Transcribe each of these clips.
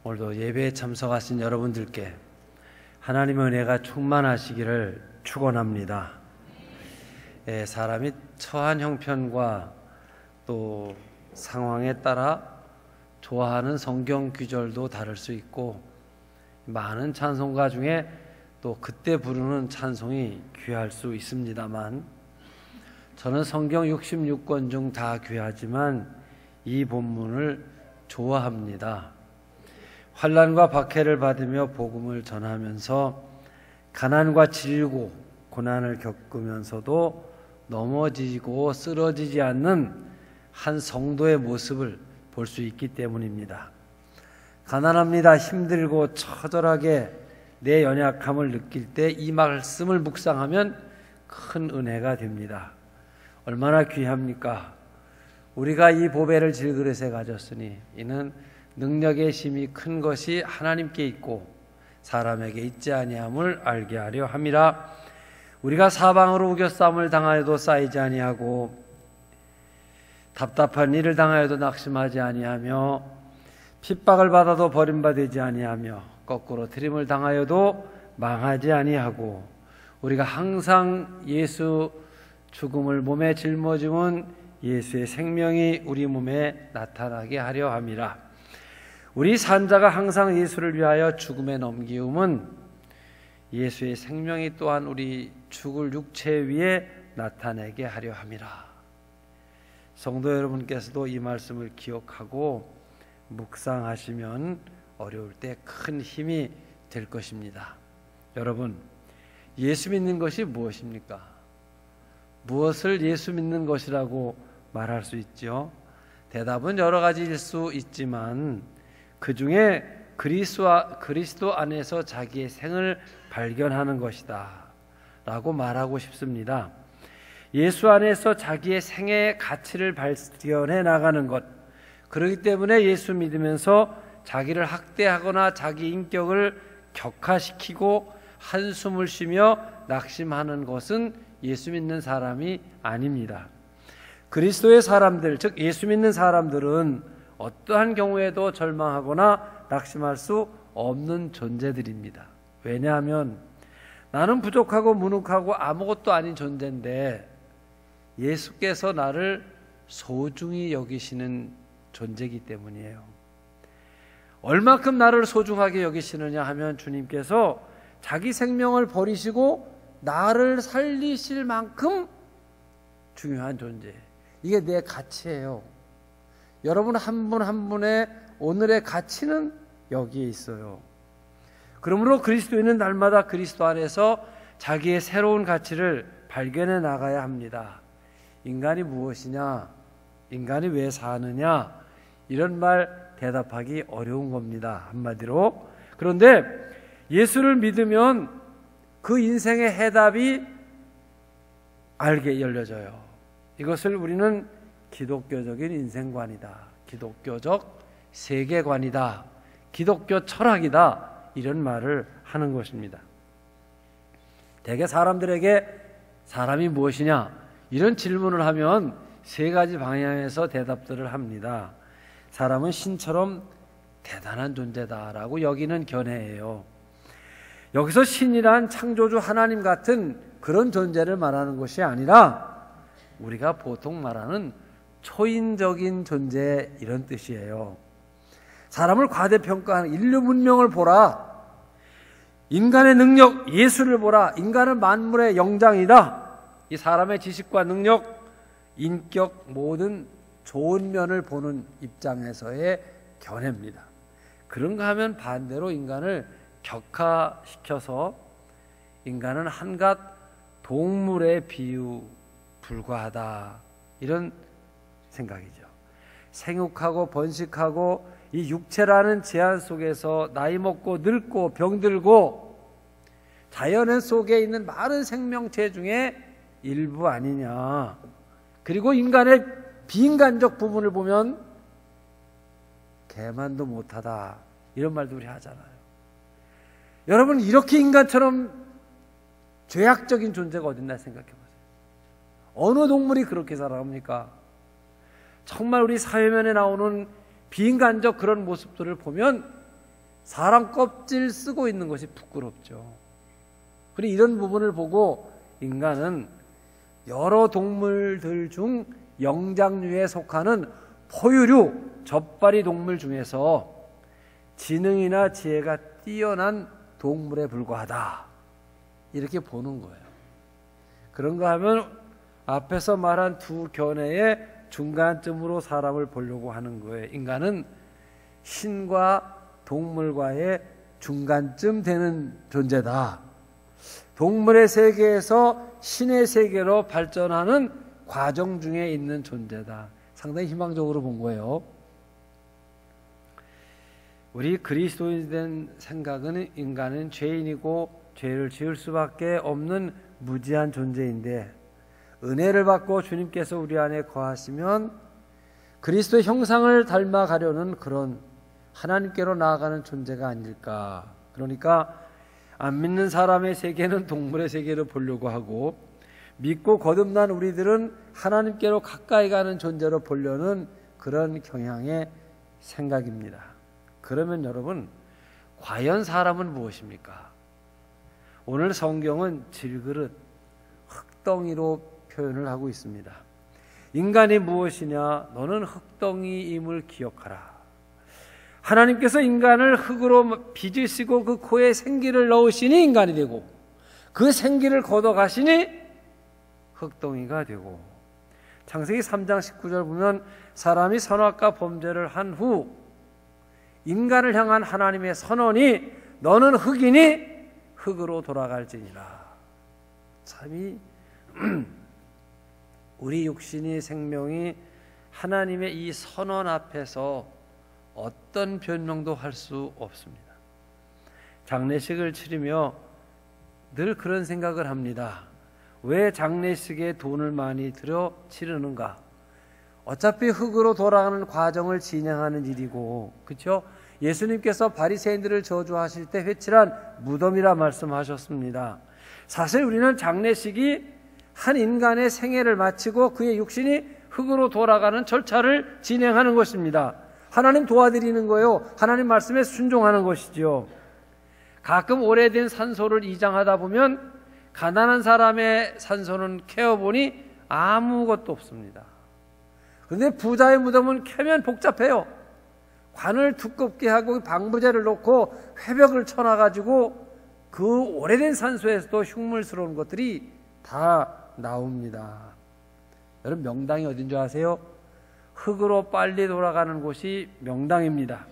오늘도 예배에 참석하신 여러분들께 하나님의 은혜가 충만하시기를 축원합니다. 사람이 처한 형편과 또 상황에 따라 좋아하는 성경 구절도 다를 수 있고, 많은 찬송가 중에 또 그때 부르는 찬송이 귀할 수 있습니다만, 저는 성경 66권 중 다 귀하지만 이 본문을 좋아합니다. 환난과 박해를 받으며 복음을 전하면서 가난과 질고 고난을 겪으면서도 넘어지고 쓰러지지 않는 한 성도의 모습을 볼 수 있기 때문입니다. 가난합니다. 힘들고 처절하게 내 연약함을 느낄 때 이 말씀을 묵상하면 큰 은혜가 됩니다. 얼마나 귀합니까? 우리가 이 보배를 질그릇에 가졌으니 이는 능력의 힘이 큰 것이 하나님께 있고 사람에게 있지 아니함을 알게 하려 함이라. 우리가 사방으로 우겨싸움을 당하여도 쌓이지 아니하고 답답한 일을 당하여도 낙심하지 아니하며 핍박을 받아도 버림받지 아니하며 거꾸로 트림을 당하여도 망하지 아니하고 우리가 항상 예수 죽음을 몸에 짊어지면 예수의 생명이 우리 몸에 나타나게 하려 함이라. 우리 산자가 항상 예수를 위하여 죽음에 넘기움은 예수의 생명이 또한 우리 죽을 육체 위에 나타내게 하려 함이라. 성도 여러분께서도 이 말씀을 기억하고 묵상하시면 어려울 때 큰 힘이 될 것입니다. 여러분, 예수 믿는 것이 무엇입니까? 무엇을 예수 믿는 것이라고 말할 수 있죠? 대답은 여러 가지일 수 있지만 그 중에 그리스도 안에서 자기의 생을 발견하는 것이다 라고 말하고 싶습니다. 예수 안에서 자기의 생의 가치를 발견해 나가는 것, 그렇기 때문에 예수 믿으면서 자기를 학대하거나 자기 인격을 격하시키고 한숨을 쉬며 낙심하는 것은 예수 믿는 사람이 아닙니다. 그리스도의 사람들, 즉 예수 믿는 사람들은 어떠한 경우에도 절망하거나 낙심할 수 없는 존재들입니다. 왜냐하면 나는 부족하고 무능하고 아무것도 아닌 존재인데 예수께서 나를 소중히 여기시는 존재이기 때문이에요. 얼마큼 나를 소중하게 여기시느냐 하면 주님께서 자기 생명을 버리시고 나를 살리실 만큼 중요한 존재. 이게 내 가치예요. 여러분 한 분 한 분의 오늘의 가치는 여기에 있어요. 그러므로 그리스도인은 날마다 그리스도 안에서 자기의 새로운 가치를 발견해 나가야 합니다. 인간이 무엇이냐? 인간이 왜 사느냐? 이런 말 대답하기 어려운 겁니다. 한마디로. 그런데 예수를 믿으면 그 인생의 해답이 알게 열려져요. 이것을 우리는 기독교적인 인생관이다, 기독교적 세계관이다, 기독교 철학이다, 이런 말을 하는 것입니다. 대개 사람들에게 사람이 무엇이냐 이런 질문을 하면 세 가지 방향에서 대답들을 합니다. 사람은 신처럼 대단한 존재다라고 여기는 견해예요. 여기서 신이란 창조주 하나님 같은 그런 존재를 말하는 것이 아니라 우리가 보통 말하는 초인적인 존재, 이런 뜻이에요. 사람을 과대평가하는 인류 문명을 보라, 인간의 능력, 예수를 보라, 인간은 만물의 영장이다. 이 사람의 지식과 능력, 인격, 모든 좋은 면을 보는 입장에서의 견해입니다. 그런가 하면 반대로 인간을 격화시켜서 인간은 한갓 동물에 불과하다, 이런 생각이죠. 생육하고 번식하고 이 육체라는 제한 속에서 나이 먹고 늙고 병들고 자연 속에 있는 많은 생명체 중에 일부 아니냐. 그리고 인간의 비인간적 부분을 보면 개만도 못하다, 이런 말도 우리 하잖아요. 여러분, 이렇게 인간처럼 죄악적인 존재가 어딨나 생각해 보세요. 어느 동물이 그렇게 살아갑니까? 정말 우리 사회면에 나오는 비인간적 그런 모습들을 보면 사람 껍질 쓰고 있는 것이 부끄럽죠. 그리고 이런 부분을 보고 인간은 여러 동물들 중 영장류에 속하는 포유류, 젖발이 동물 중에서 지능이나 지혜가 뛰어난 동물에 불과하다, 이렇게 보는 거예요. 그런가 하면 앞에서 말한 두 견해의 중간점으로 사람을 보려고 하는 거예요. 인간은 신과 동물과의 중간쯤 되는 존재다. 동물의 세계에서 신의 세계로 발전하는 과정 중에 있는 존재다. 상당히 희망적으로 본 거예요. 우리 그리스도인이 된 생각은 인간은 죄인이고 죄를 지을 수밖에 없는 무지한 존재인데, 은혜를 받고 주님께서 우리 안에 거하시면 그리스도의 형상을 닮아가려는 그런 하나님께로 나아가는 존재가 아닐까. 그러니까 안 믿는 사람의 세계는 동물의 세계로 보려고 하고, 믿고 거듭난 우리들은 하나님께로 가까이 가는 존재로 보려는 그런 경향의 생각입니다. 그러면 여러분, 과연 사람은 무엇입니까? 오늘 성경은 질그릇, 흙덩이로 표현을 하고 있습니다. 인간이 무엇이냐? 너는 흙덩이임을 기억하라. 하나님께서 인간을 흙으로 빚으시고 그 코에 생기를 넣으시니 인간이 되고, 그 생기를 걷어가시니 흙덩이가 되고, 창세기 3장 19절 보면 사람이 선악과 범죄를 한 후 인간을 향한 하나님의 선언이 너는 흙이니 흙으로 돌아갈지니라. 참이 우리 육신이 생명이 하나님의 이 선언 앞에서 어떤 변명도 할 수 없습니다. 장례식을 치르며 늘 그런 생각을 합니다. 왜 장례식에 돈을 많이 들여 치르는가? 어차피 흙으로 돌아가는 과정을 진행하는 일이고, 그렇죠? 예수님께서 바리새인들을 저주하실 때 회칠한 무덤이라 말씀하셨습니다. 사실 우리는 장례식이 한 인간의 생애를 마치고 그의 육신이 흙으로 돌아가는 절차를 진행하는 것입니다. 하나님 도와드리는 거예요. 하나님 말씀에 순종하는 것이죠. 가끔 오래된 산소를 이장하다 보면 가난한 사람의 산소는 캐어보니 아무것도 없습니다. 그런데 부자의 무덤은 캐면 복잡해요. 관을 두껍게 하고 방부제를 놓고 회벽을 쳐놔가지고 그 오래된 산소에서도 흉물스러운 것들이 다 나옵니다. 여러분, 명당이 어딘 줄 아세요? 흙으로 빨리 돌아가는 곳이 명당입니다.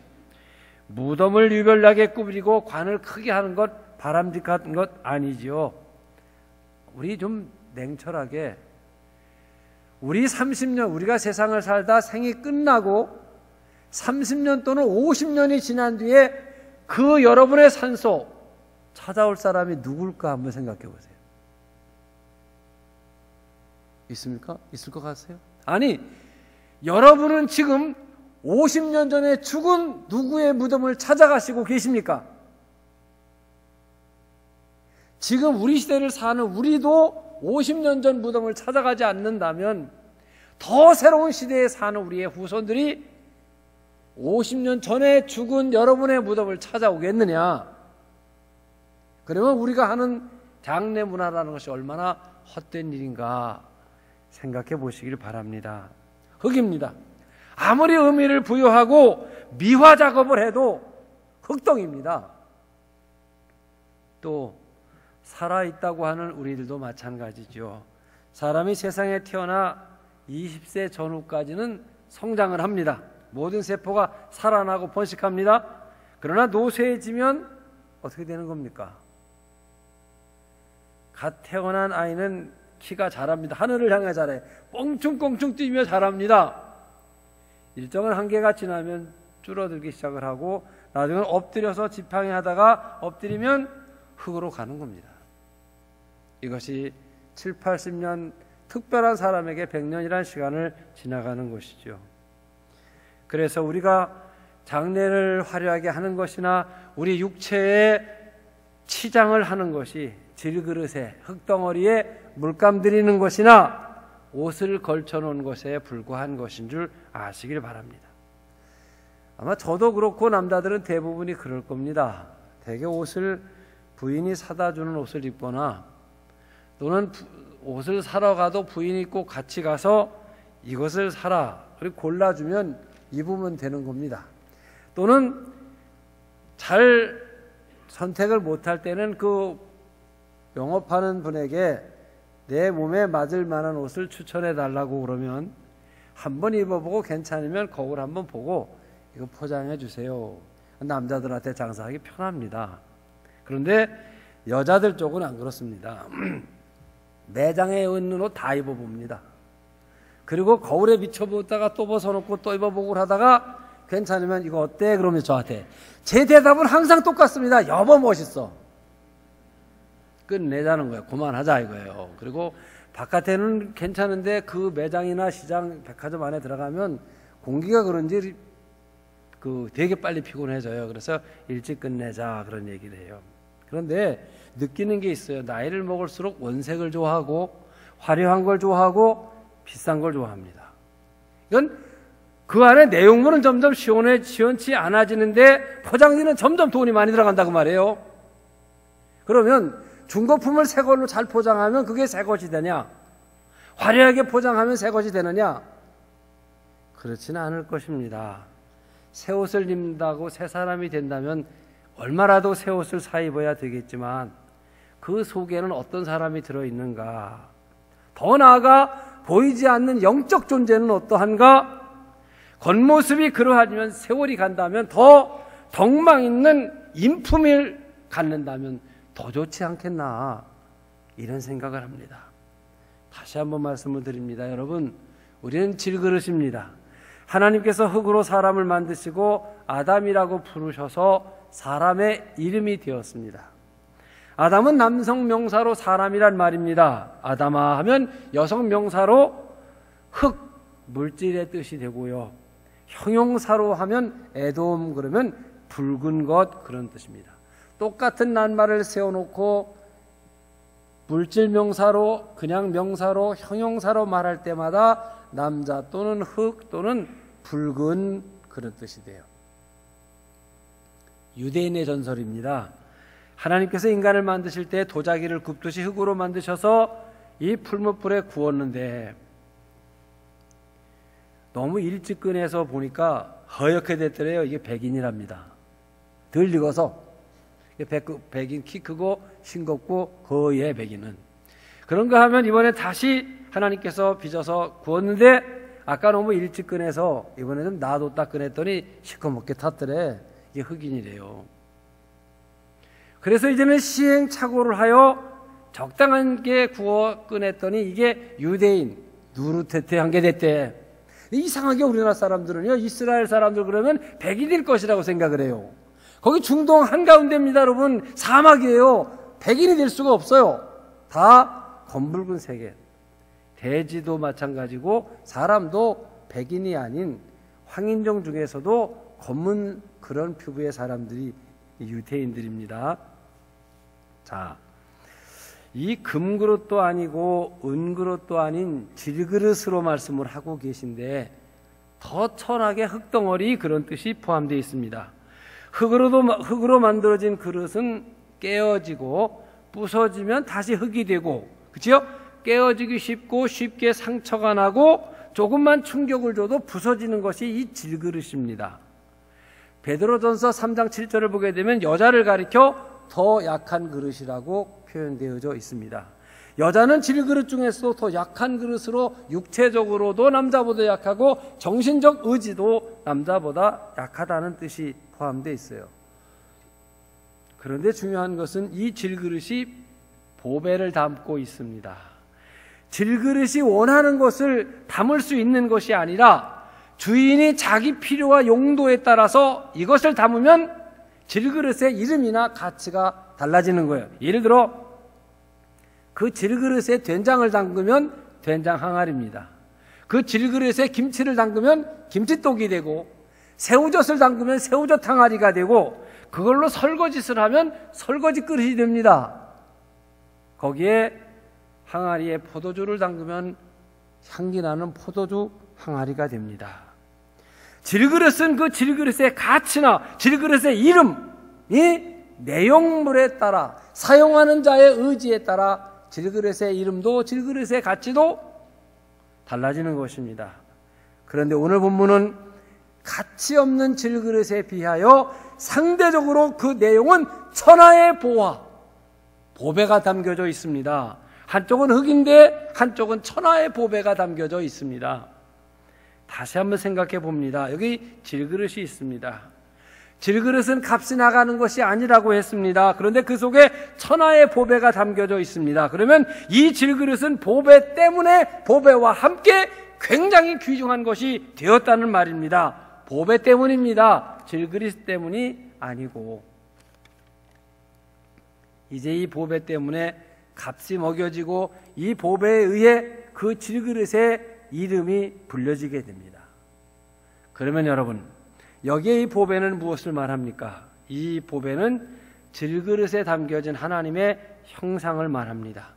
무덤을 유별나게 꾸미고 관을 크게 하는 것 바람직한 것 아니지요. 우리 좀 냉철하게, 우리 30년, 우리가 세상을 살다 생이 끝나고 30년 또는 50년이 지난 뒤에 그 여러분의 산소 찾아올 사람이 누굴까 한번 생각해 보세요. 있습니까? 있을 것 같으세요? 아니, 여러분은 지금 50년 전에 죽은 누구의 무덤을 찾아가시고 계십니까? 지금 우리 시대를 사는 우리도 50년 전 무덤을 찾아가지 않는다면 더 새로운 시대에 사는 우리의 후손들이 50년 전에 죽은 여러분의 무덤을 찾아오겠느냐? 그러면 우리가 하는 장례 문화라는 것이 얼마나 헛된 일인가 생각해 보시길 바랍니다. 흙입니다. 아무리 의미를 부여하고 미화 작업을 해도 흙덩입니다. 또 살아있다고 하는 우리들도 마찬가지죠. 사람이 세상에 태어나 20세 전후까지는 성장을 합니다. 모든 세포가 살아나고 번식합니다. 그러나 노쇠해지면 어떻게 되는 겁니까? 갓 태어난 아이는 키가 자랍니다. 하늘을 향해 자라요. 껑충껑충 뛰며 자랍니다. 일정한 한계가 지나면 줄어들기 시작을 하고 나중에는 엎드려서 지팡이 하다가 엎드리면 흙으로 가는 겁니다. 이것이 7, 80년 특별한 사람에게 100년이라는 시간을 지나가는 것이죠. 그래서 우리가 장례를 화려하게 하는 것이나 우리 육체에 치장을 하는 것이 질그릇에 흙덩어리에 물감 들이는 것이나 옷을 걸쳐놓은 것에 불과한 것인 줄 아시길 바랍니다. 아마 저도 그렇고 남자들은 대부분이 그럴 겁니다. 대개 옷을 부인이 사다 주는 옷을 입거나 또는 옷을 사러 가도 부인이 꼭 같이 가서 이것을 사라 그리고 골라주면 입으면 되는 겁니다. 또는 잘 선택을 못할 때는 그 영업하는 분에게 내 몸에 맞을 만한 옷을 추천해 달라고 그러면 한번 입어보고 괜찮으면 거울 한번 보고 이거 포장해 주세요. 남자들한테 장사하기 편합니다. 그런데 여자들 쪽은 안 그렇습니다. 매장에 있는 옷 다 입어봅니다. 그리고 거울에 비춰보다가 또 벗어놓고 또 입어보고 하다가 괜찮으면 이거 어때? 그러면 저한테 제 대답은 항상 똑같습니다. 여보 멋있어. 끝내자는 거예요. 그만하자 이거예요. 그리고 바깥에는 괜찮은데 그 매장이나 시장, 백화점 안에 들어가면 공기가 그런지 되게 빨리 피곤해져요. 그래서 일찍 끝내자 그런 얘기를 해요. 그런데 느끼는 게 있어요. 나이를 먹을수록 원색을 좋아하고 화려한 걸 좋아하고 비싼 걸 좋아합니다. 이건 그 안에 내용물은 점점 시원치 않아지는데 포장지는 점점 돈이 많이 들어간다고 말이에요. 그러면 중고품을 새 걸로 잘 포장하면 그게 새 것이 되냐? 화려하게 포장하면 새 것이 되느냐? 그렇지는 않을 것입니다. 새 옷을 입는다고 새 사람이 된다면 얼마라도 새 옷을 사 입어야 되겠지만 그 속에는 어떤 사람이 들어있는가? 더 나아가 보이지 않는 영적 존재는 어떠한가? 겉모습이 그러하면 세월이 간다면 더 덕망 있는 인품을 갖는다면 더 좋지 않겠나? 이런 생각을 합니다. 다시 한번 말씀을 드립니다. 여러분, 우리는 질그릇입니다. 하나님께서 흙으로 사람을 만드시고 아담이라고 부르셔서 사람의 이름이 되었습니다. 아담은 남성 명사로 사람이란 말입니다. 아담아 하면 여성 명사로 흙, 물질의 뜻이 되고요. 형용사로 하면 에돔 그러면 붉은 것 그런 뜻입니다. 똑같은 낱말을 세워놓고 물질 명사로 그냥 명사로 형용사로 말할 때마다 남자 또는 흙 또는 붉은 그런 뜻이 돼요. 유대인의 전설입니다. 하나님께서 인간을 만드실 때 도자기를 굽듯이 흙으로 만드셔서 이 풀무불에 구웠는데 너무 일찍 꺼내서 보니까 허옇게 됐더래요. 이게 백인이랍니다. 덜 익어서 백인 키 크고 싱겁고 거의 백인은 그런가 하면 이번에 다시 하나님께서 빚어서 구웠는데 아까 너무 일찍 꺼내서 이번에 좀 놔뒀다 꺼냈더니 시커멓게 탔더래. 이게 흑인이래요. 그래서 이제는 시행착오를 하여 적당하게 구워 꺼냈더니 이게 유대인 누르테테한 게 됐대. 이상하게 우리나라 사람들은요, 이스라엘 사람들 그러면 백인일 것이라고 생각을 해요. 거기 중동 한가운데입니다, 여러분. 사막이에요. 백인이 될 수가 없어요. 다 검붉은 세계. 돼지도 마찬가지고 사람도 백인이 아닌 황인종 중에서도 검은 그런 피부의 사람들이 유대인들입니다. 자, 이 금그릇도 아니고 은그릇도 아닌 질그릇으로 말씀을 하고 계신데 더 천하게 흙덩어리 그런 뜻이 포함되어 있습니다. 흙으로 만들어진 그릇은 깨어지고 부서지면 다시 흙이 되고, 그렇죠? 깨어지기 쉽고 쉽게 상처가 나고 조금만 충격을 줘도 부서지는 것이 이 질그릇입니다. 베드로전서 3장 7절을 보게 되면 여자를 가리켜 더 약한 그릇이라고 표현되어져 있습니다. 여자는 질그릇 중에서도 더 약한 그릇으로 육체적으로도 남자보다 약하고 정신적 의지도 남자보다 약하다는 뜻이 포함되어 있어요. 그런데 중요한 것은 이 질그릇이 보배를 담고 있습니다. 질그릇이 원하는 것을 담을 수 있는 것이 아니라 주인이 자기 필요와 용도에 따라서 이것을 담으면 질그릇의 이름이나 가치가 달라지는 거예요. 예를 들어 그 질그릇에 된장을 담그면 된장 항아리입니다. 그 질그릇에 김치를 담그면 김치독이 되고 새우젓을 담그면 새우젓 항아리가 되고 그걸로 설거짓을 하면 설거지 그릇이 됩니다. 거기에 항아리에 포도주를 담그면 향기 나는 포도주 항아리가 됩니다. 질그릇은 그 질그릇의 가치나 질그릇의 이름이 내용물에 따라, 사용하는 자의 의지에 따라 질그릇의 이름도 질그릇의 가치도 달라지는 것입니다. 그런데 오늘 본문은 가치 없는 질그릇에 비하여 상대적으로 그 내용은 천하의 보화, 보배가 담겨져 있습니다. 한쪽은 흙인데 한쪽은 천하의 보배가 담겨져 있습니다. 다시 한번 생각해 봅니다. 여기 질그릇이 있습니다. 질그릇은 값이 나가는 것이 아니라고 했습니다. 그런데 그 속에 천하의 보배가 담겨져 있습니다. 그러면 이 질그릇은 보배 때문에 보배와 함께 굉장히 귀중한 것이 되었다는 말입니다. 보배 때문입니다. 질그릇 때문이 아니고. 이제 이 보배 때문에 값이 먹여지고 이 보배에 의해 그 질그릇의 이름이 불려지게 됩니다. 그러면 여러분, 여기에 이 보배는 무엇을 말합니까? 이 보배는 질그릇에 담겨진 하나님의 형상을 말합니다.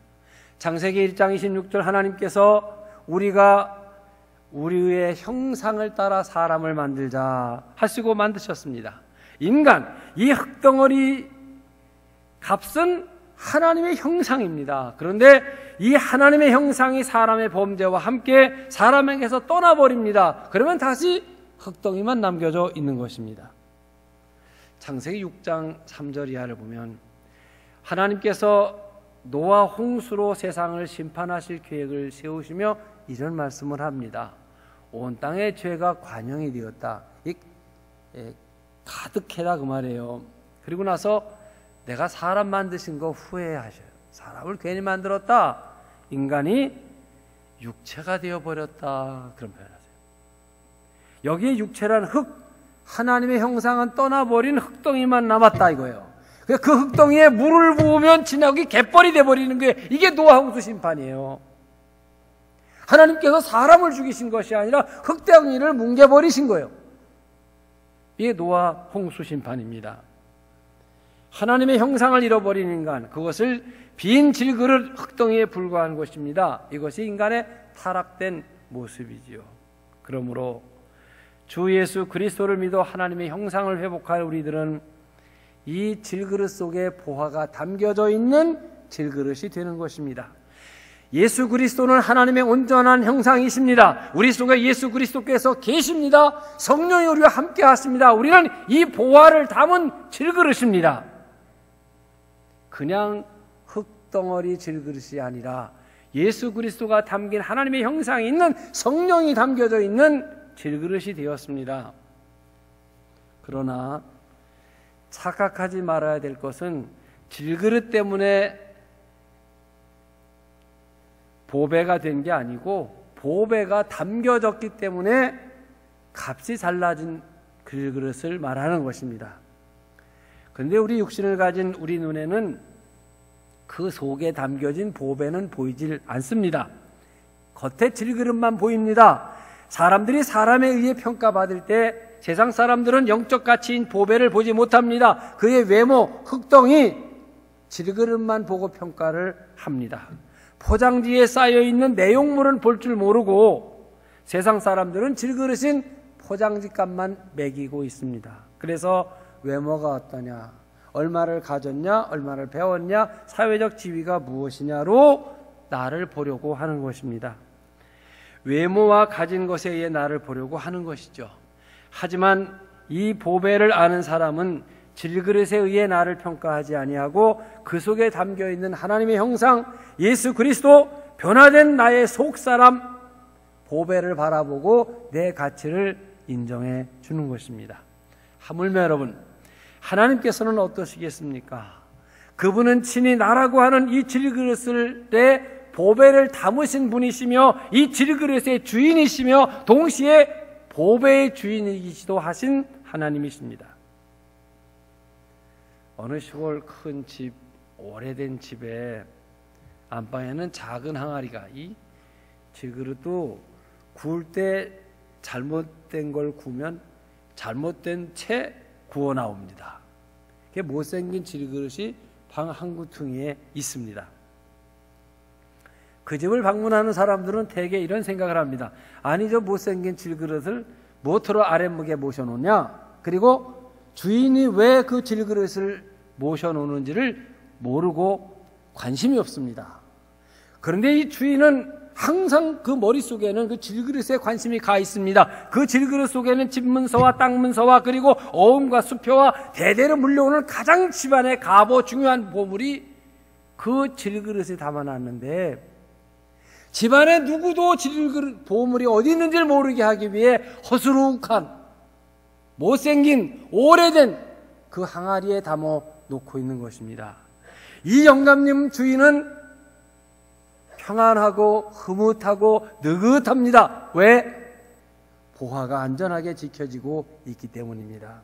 창세기 1장 26절 하나님께서 우리가 우리의 형상을 따라 사람을 만들자 하시고 만드셨습니다. 인간, 이 흙덩어리 값은 하나님의 형상입니다. 그런데 이 하나님의 형상이 사람의 범죄와 함께 사람에게서 떠나버립니다. 그러면 다시 흙덩이만 남겨져 있는 것입니다. 창세기 6장 3절 이하를 보면 하나님께서 노아 홍수로 세상을 심판하실 계획을 세우시며 이런 말씀을 합니다. 온 땅에 죄가 관영이 되었다. 가득해라 그 말이에요. 그리고 나서 내가 사람 만드신 거 후회하셔요. 사람을 괜히 만들었다. 인간이 육체가 되어버렸다. 그런 표현하세요. 여기에 육체란 흙, 하나님의 형상은 떠나버린 흙덩이만 남았다 이거예요. 그 흙덩이에 물을 부으면 진흙이 갯벌이 되어버리는 게 이게 노아 홍수 심판이에요. 하나님께서 사람을 죽이신 것이 아니라 흙덩이를 뭉개버리신 거예요. 이게 노아 홍수 심판입니다. 하나님의 형상을 잃어버린 인간, 그것을 빈 질그릇 흙덩이에 불과한 것입니다. 이것이 인간의 타락된 모습이지요. 그러므로 주 예수 그리스도를 믿어 하나님의 형상을 회복할 우리들은 이 질그릇 속에 보화가 담겨져 있는 질그릇이 되는 것입니다. 예수 그리스도는 하나님의 온전한 형상이십니다. 우리 속에 예수 그리스도께서 계십니다. 성령이 우리와 함께 하십니다. 우리는 이 보화를 담은 질그릇입니다. 그냥 흙덩어리 질그릇이 아니라 예수 그리스도가 담긴 하나님의 형상이 있는, 성령이 담겨져 있는 질그릇이 되었습니다. 그러나 착각하지 말아야 될 것은 질그릇 때문에 보배가 된 게 아니고 보배가 담겨졌기 때문에 값이 달라진 질그릇을 말하는 것입니다. 그런데 우리 육신을 가진 우리 눈에는 그 속에 담겨진 보배는 보이질 않습니다. 겉에 질그릇만 보입니다. 사람들이 사람에 의해 평가받을 때 세상 사람들은 영적 가치인 보배를 보지 못합니다. 그의 외모, 흙덩이, 질그릇만 보고 평가를 합니다. 포장지에 쌓여있는 내용물은 볼 줄 모르고 세상 사람들은 질그릇인 포장지 값만 매기고 있습니다. 그래서 외모가 어떠냐, 얼마를 가졌냐, 얼마를 배웠냐, 사회적 지위가 무엇이냐로 나를 보려고 하는 것입니다. 외모와 가진 것에 의해 나를 보려고 하는 것이죠. 하지만 이 보배를 아는 사람은 질그릇에 의해 나를 평가하지 아니하고 그 속에 담겨있는 하나님의 형상, 예수 그리스도, 변화된 나의 속사람, 보배를 바라보고 내 가치를 인정해 주는 것입니다. 하물며 여러분, 하나님께서는 어떠시겠습니까? 그분은 친히 나라고 하는 이 질그릇을 내 보배를 담으신 분이시며 이 질그릇의 주인이시며 동시에 보배의 주인이시기도 하신 하나님이십니다. 어느 시골 큰 집, 오래된 집에 안방에는 작은 항아리가, 이 질그릇도 구울 때 잘못된 걸 구우면 잘못된 채 구워 나옵니다. 그게 못생긴 질그릇이 방 한 구퉁이에 있습니다. 그 집을 방문하는 사람들은 대개 이런 생각을 합니다. 아니, 저 못생긴 질그릇을 무엇으로 아랫목에 모셔놓냐? 그리고 주인이 왜 그 질그릇을 모셔놓는지를 모르고 관심이 없습니다. 그런데 이 주인은 항상 그 머릿속에는 그 질그릇에 관심이 가 있습니다. 그 질그릇 속에는 집문서와 땅문서와 그리고 어음과 수표와 대대로 물려오는 가장 집안의 값어 중요한 보물이 그 질그릇에 담아놨는데, 집안에 누구도 질그릇 보물이 어디 있는지를 모르게 하기 위해 허스룩한 못생긴 오래된 그 항아리에 담아 놓고 있는 것입니다. 이 영감님 주인은 평안하고 흐뭇하고 느긋합니다. 왜? 보화가 안전하게 지켜지고 있기 때문입니다.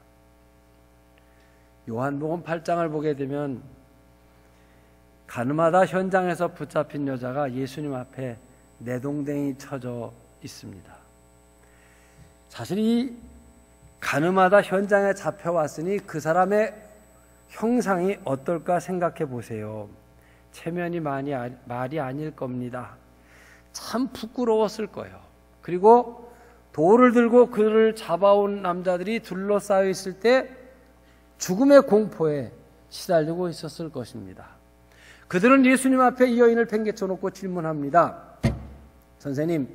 요한복음 8장을 보게 되면 가늠하다 현장에서 붙잡힌 여자가 예수님 앞에 내동댕이 쳐져 있습니다. 사실 이 가늠하다 현장에 잡혀왔으니 그 사람의 형상이 어떨까 생각해 보세요. 체면이 말이 아닐 겁니다. 참 부끄러웠을 거예요. 그리고 돌을 들고 그를 잡아온 남자들이 둘러싸여 있을 때 죽음의 공포에 시달리고 있었을 것입니다. 그들은 예수님 앞에 이 여인을 팽개쳐 놓고 질문합니다. 선생님,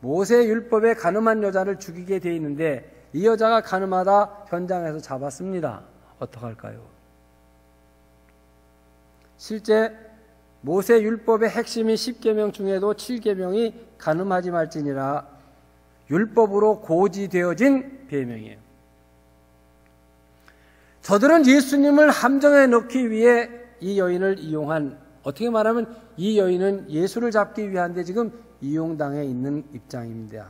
모세 율법에 가늠한 여자를 죽이게 되어 있는데 이 여자가 가늠하다 현장에서 잡았습니다. 어떡할까요? 실제 모세 율법의 핵심인 10계명 중에도 7계명이 가늠하지 말지니라 율법으로 고지되어진 계명이에요. 저들은 예수님을 함정에 넣기 위해 이 여인을 이용한, 어떻게 말하면 이 여인은 예수를 잡기 위한데 지금 이용당해 있는 입장입니다.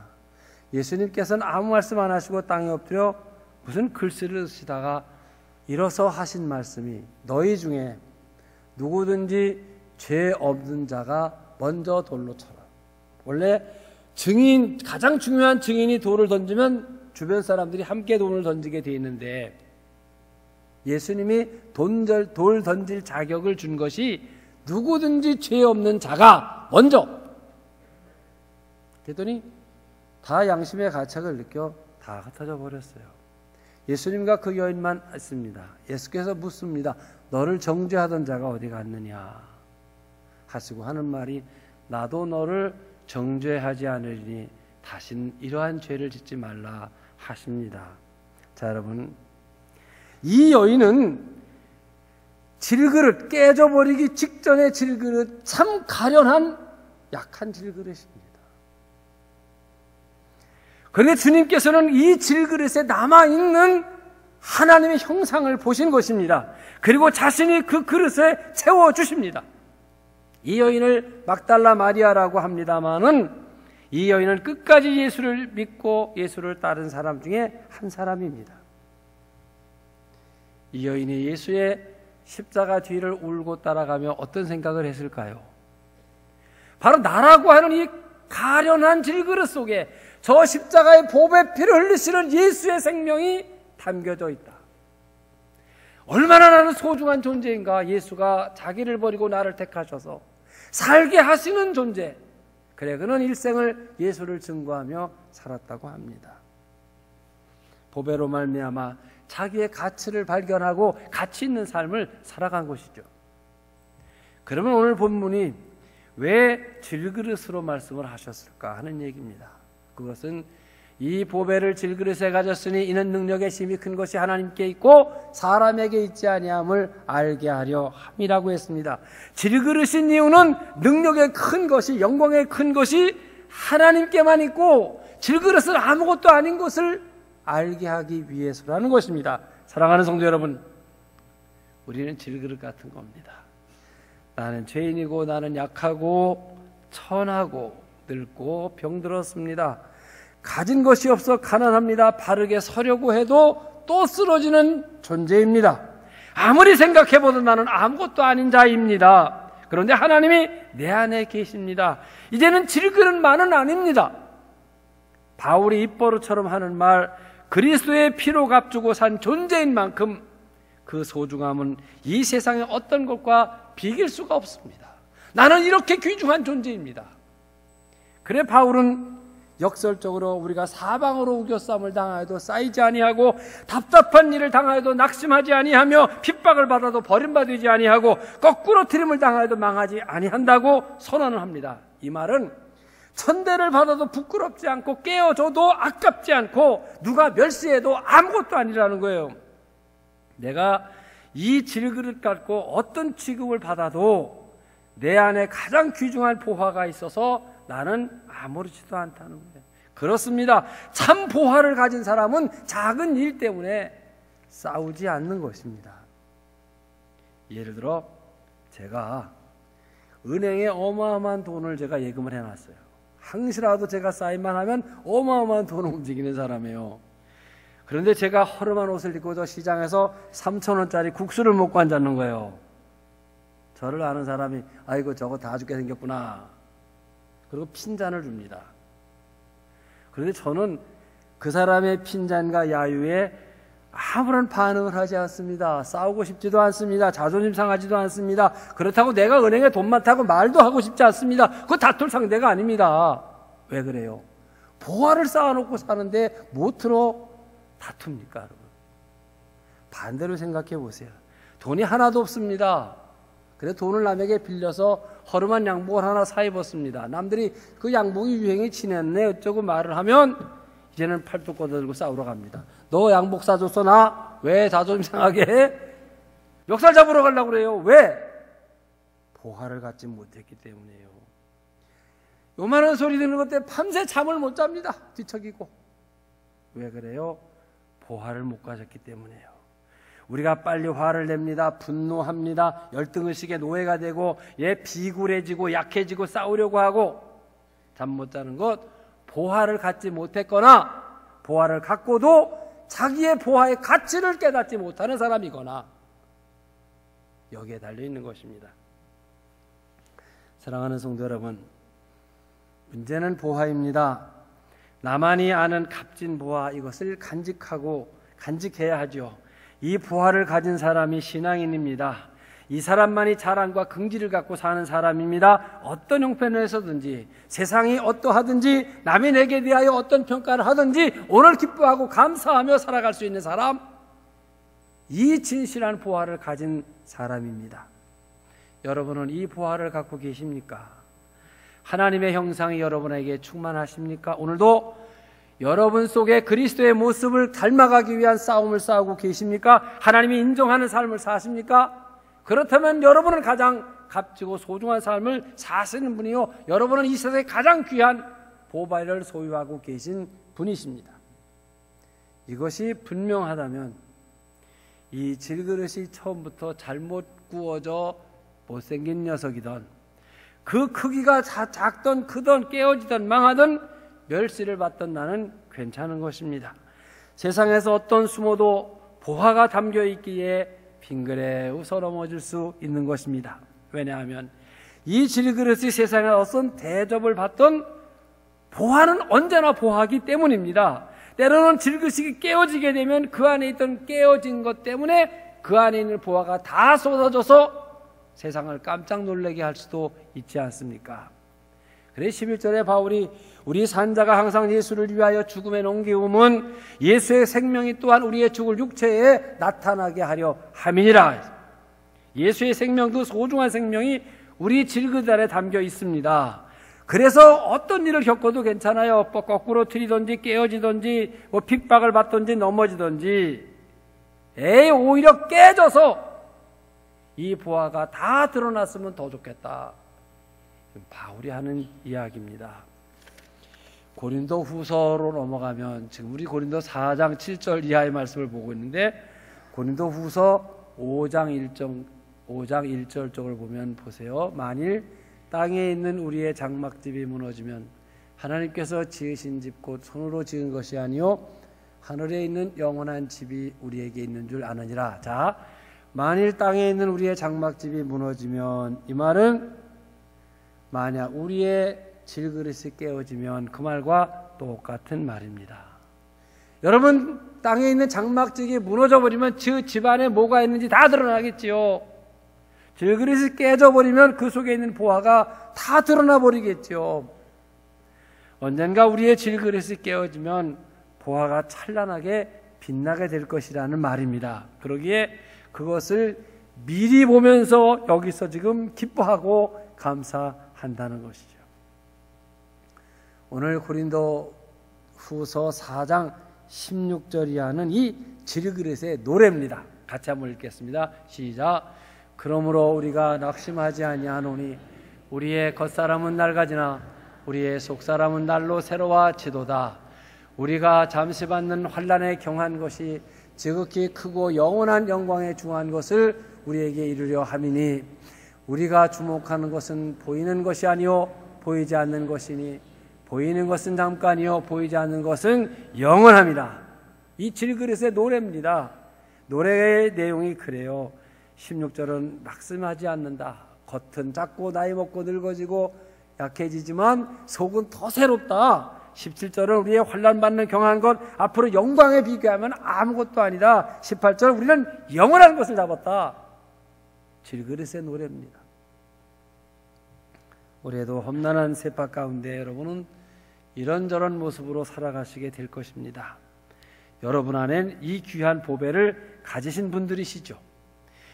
예수님께서는 아무 말씀 안 하시고 땅에 엎드려 무슨 글씨를 쓰시다가 일어서 하신 말씀이 너희 중에 누구든지 죄 없는 자가 먼저 돌로 쳐라. 원래 증인, 가장 중요한 증인이 돌을 던지면 주변 사람들이 함께 돌을 던지게 돼 있는데 예수님이 돌 던질 자격을 준 것이 누구든지 죄 없는 자가 먼저. 그랬더니 다 양심의 가책을 느껴 다 흩어져 버렸어요. 예수님과 그 여인만 있습니다. 예수께서 묻습니다. 너를 정죄하던 자가 어디 갔느냐 하시고 하는 말이 나도 너를 정죄하지 않으리니 다신 이러한 죄를 짓지 말라 하십니다. 자, 여러분, 이 여인은 질그릇, 깨져버리기 직전의 질그릇, 참 가련한 약한 질그릇입니다. 그런데 주님께서는 이 질그릇에 남아있는 하나님의 형상을 보신 것입니다. 그리고 자신이 그 그릇에 채워주십니다. 이 여인을 막달라 마리아라고 합니다마는 이 여인은 끝까지 예수를 믿고 예수를 따른 사람 중에 한 사람입니다. 이 여인이 예수의 십자가 뒤를 울고 따라가며 어떤 생각을 했을까요? 바로 나라고 하는 이 가련한 질그릇 속에 저 십자가의 보배 피를 흘리시는 예수의 생명이 담겨져 있다. 얼마나 나는 소중한 존재인가. 예수가 자기를 버리고 나를 택하셔서 살게 하시는 존재. 그래, 그는 일생을 예수를 증거하며 살았다고 합니다. 보배로 말미암아 자기의 가치를 발견하고 가치 있는 삶을 살아간 것이죠. 그러면 오늘 본문이 왜 질그릇으로 말씀을 하셨을까 하는 얘기입니다. 그것은 이 보배를 질그릇에 가졌으니 이는 능력의 힘이 큰 것이 하나님께 있고 사람에게 있지 아니함을 알게 하려 함이라고 했습니다. 질그릇인 이유는 능력의 큰 것이, 영광의 큰 것이 하나님께만 있고 질그릇은 아무것도 아닌 것을 알게 하기 위해서라는 것입니다. 사랑하는 성도 여러분, 우리는 질그릇 같은 겁니다. 나는 죄인이고 나는 약하고 천하고 늙고 병들었습니다. 가진 것이 없어 가난합니다. 바르게 서려고 해도 또 쓰러지는 존재입니다. 아무리 생각해봐도 나는 아무것도 아닌 자입니다. 그런데 하나님이 내 안에 계십니다. 이제는 질그릇만은 아닙니다. 바울이 입버릇처럼 하는 말, 그리스도의 피로 값주고 산 존재인 만큼 그 소중함은 이 세상의 어떤 것과 비길 수가 없습니다. 나는 이렇게 귀중한 존재입니다. 그래 바울은 역설적으로 우리가 사방으로 우겨싸움을 당하여도 쌓이지 아니하고 답답한 일을 당하여도 낙심하지 아니하며 핍박을 받아도 버림받지 아니하고 거꾸로 트림을 당하여도 망하지 아니한다고 선언을 합니다. 이 말은 천대를 받아도 부끄럽지 않고 깨어져도 아깝지 않고 누가 멸시해도 아무것도 아니라는 거예요. 내가 이 질그릇 갖고 어떤 취급을 받아도 내 안에 가장 귀중한 보화가 있어서 나는 아무렇지도 않다는 거예요. 그렇습니다. 참 보화를 가진 사람은 작은 일 때문에 싸우지 않는 것입니다. 예를 들어 제가 은행에 어마어마한 돈을 제가 예금을 해놨어요. 항시라도 제가 사인만 하면 어마어마한 돈을 움직이는 사람이에요. 그런데 제가 허름한 옷을 입고 저 시장에서 3,000원짜리 국수를 먹고 앉았는 거예요. 저를 아는 사람이 아이고 저거 다 죽게 생겼구나. 그리고 핀잔을 줍니다. 그런데 저는 그 사람의 핀잔과 야유에 아무런 반응을 하지 않습니다. 싸우고 싶지도 않습니다. 자존심 상하지도 않습니다. 그렇다고 내가 은행에 돈 많다고 말도 하고 싶지 않습니다. 그거 다툴 상대가 아닙니다. 왜 그래요? 보화를 쌓아놓고 사는데 무엇으로 다툽니까, 여러분? 반대로 생각해 보세요. 돈이 하나도 없습니다. 그래 돈을 남에게 빌려서 허름한 양복을 하나 사 입었습니다. 남들이 그 양복이 유행이 지냈네 어쩌고 말을 하면 이제는 팔뚝 걷어들고 싸우러 갑니다. 너 양복 사줬어 나? 왜 자존심 상하게 해? 멱살 잡으러 가려고 그래요. 왜? 보화를 갖지 못했기 때문이에요. 요만한 소리 듣는 것 때문에 밤새 잠을 못 잡니다. 뒤척이고. 왜 그래요? 보화를 못 가졌기 때문이에요. 우리가 빨리 화를 냅니다. 분노합니다. 열등의식의 노예가 되고 비굴해지고 약해지고 싸우려고 하고 잠 못 자는 것 보화를 갖지 못했거나 보화를 갖고도 자기의 보화의 가치를 깨닫지 못하는 사람이거나 여기에 달려있는 것입니다. 사랑하는 성도 여러분, 문제는 보화입니다. 나만이 아는 값진 보화 이것을 간직해야 하죠. 이 보화를 가진 사람이 신앙인입니다. 이 사람만이 자랑과 긍지를 갖고 사는 사람입니다. 어떤 형편에서든지 세상이 어떠하든지 남이 내게 대하여 어떤 평가를 하든지 오늘 기뻐하고 감사하며 살아갈 수 있는 사람, 이 진실한 보화를 가진 사람입니다. 여러분은 이 보화를 갖고 계십니까? 하나님의 형상이 여러분에게 충만하십니까? 오늘도 여러분 속에 그리스도의 모습을 닮아가기 위한 싸움을 싸우고 계십니까? 하나님이 인정하는 삶을 사십니까? 그렇다면 여러분은 가장 값지고 소중한 삶을 사시는 분이요, 여러분은 이 세상에 가장 귀한 보배를 소유하고 계신 분이십니다. 이것이 분명하다면 이 질그릇이 처음부터 잘못 구워져 못생긴 녀석이던 그 크기가 작던 크던 깨어지던 망하던 멸시를 받던 나는 괜찮은 것입니다. 세상에서 어떤 숨어도 보화가 담겨 있기에 빙그레 웃어 넘어질 수 있는 것입니다. 왜냐하면 이 질그릇이 세상에 어떤 대접을 받던 보화는 언제나 보화이기 때문입니다. 때로는 질그릇이 깨어지게 되면 그 안에 있던 깨어진 것 때문에 그 안에 있는 보화가 다 쏟아져서 세상을 깜짝 놀라게 할 수도 있지 않습니까? 그래 11절에 바울이 우리 산자가 항상 예수를 위하여 죽음에 넘기움은 예수의 생명이 또한 우리의 죽을 육체에 나타나게 하려 함이니라. 예수의 생명도 소중한 생명이 우리 질그릇 안에 담겨 있습니다. 그래서 어떤 일을 겪어도 괜찮아요. 거꾸로 틀리든지 깨어지든지 핍박을 받든지 넘어지든지 오히려 깨져서 이 보화가 다 드러났으면 더 좋겠다. 바울이 하는 이야기입니다. 고린도 후서로 넘어가면 지금 우리 고린도 4장 7절 이하의 말씀을 보고 있는데 고린도 후서 5장 1절 쪽을 보면 보세요. 만일 땅에 있는 우리의 장막집이 무너지면 하나님께서 지으신 집 곧 손으로 지은 것이 아니요 하늘에 있는 영원한 집이 우리에게 있는 줄 아느니라. 자, 만일 땅에 있는 우리의 장막집이 무너지면, 이 말은 만약 우리의 질그릇이 깨어지면 그 말과 똑같은 말입니다. 여러분, 땅에 있는 장막집이 무너져버리면 그 집안에 뭐가 있는지 다 드러나겠지요. 질그릇이 깨져버리면 그 속에 있는 보화가 다 드러나 버리겠죠. 언젠가 우리의 질그릇이 깨어지면 보화가 찬란하게 빛나게 될 것이라는 말입니다. 그러기에 그것을 미리 보면서 여기서 지금 기뻐하고 감사한다는 것이죠. 오늘 고린도 후서 4장 16절이 하는 이 질그릇의 노래입니다. 같이 한번 읽겠습니다. 시작. 그러므로 우리가 낙심하지 아니하노니 우리의 겉사람은 낡아지나 우리의 속사람은 날로 새로워지도다. 우리가 잠시 받는 환난에 경한 것이 지극히 크고 영원한 영광에 중한 것을 우리에게 이루려 함이니 우리가 주목하는 것은 보이는 것이 아니요 보이지 않는 것이니 보이는 것은 잠깐이요 보이지 않는 것은 영원함이라. 이 질그릇의 노래입니다. 노래의 내용이 그래요. 16절은 낙심하지 않는다. 겉은 작고 나이 먹고 늙어지고 약해지지만 속은 더 새롭다. 17절은 우리의 환난받는 경한 것 앞으로 영광에 비교하면 아무것도 아니다. 18절 우리는 영원한 것을 잡았다. 질그릇의 노래입니다. 올해도 험난한 세파 가운데 여러분은 이런저런 모습으로 살아가시게 될 것입니다. 여러분 안엔 이 귀한 보배를 가지신 분들이시죠.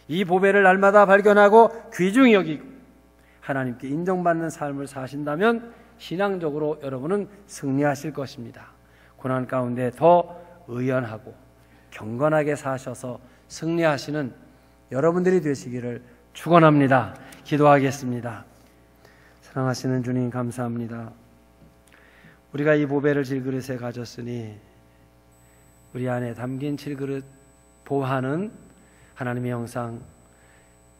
이 보배를 날마다 발견하고 귀중히 여기고 하나님께 인정받는 삶을 사신다면 신앙적으로 여러분은 승리하실 것입니다. 고난 가운데 더 의연하고 경건하게 사셔서 승리하시는 여러분들이 되시기를 축원합니다. 기도하겠습니다. 사랑하시는 주님 감사합니다. 우리가 이 보배를 질그릇에 가졌으니 우리 안에 담긴 질그릇 보화는 하나님의 형상,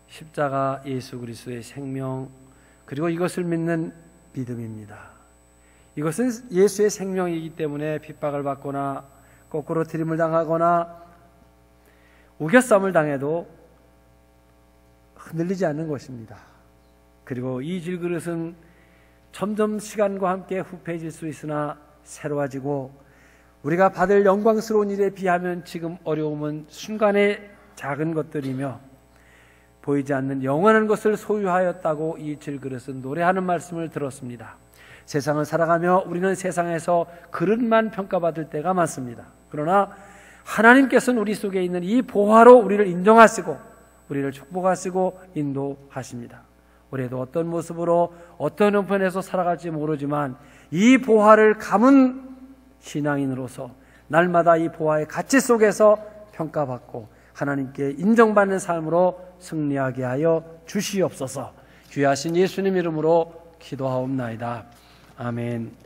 십자가 예수 그리스도의 생명, 그리고 이것을 믿는 믿음입니다. 이것은 예수의 생명이기 때문에 핍박을 받거나 거꾸로 트림을 당하거나 우겨쌈을 당해도 흔들리지 않는 것입니다. 그리고 이 질그릇은 점점 시간과 함께 후패해질 수 있으나 새로워지고 우리가 받을 영광스러운 일에 비하면 지금 어려움은 순간의 작은 것들이며 보이지 않는 영원한 것을 소유하였다고 이 질그릇은 노래하는 말씀을 들었습니다. 세상을 살아가며 우리는 세상에서 그릇만 평가받을 때가 많습니다. 그러나 하나님께서는 우리 속에 있는 이 보화로 우리를 인정하시고 우리를 축복하시고 인도하십니다. 올해도 어떤 모습으로 어떤 형편에서 살아갈지 모르지만 이 보화를 감은 신앙인으로서 날마다 이 보화의 가치 속에서 평가받고 하나님께 인정받는 삶으로 승리하게 하여 주시옵소서. 귀하신 예수님 이름으로 기도하옵나이다. 아멘.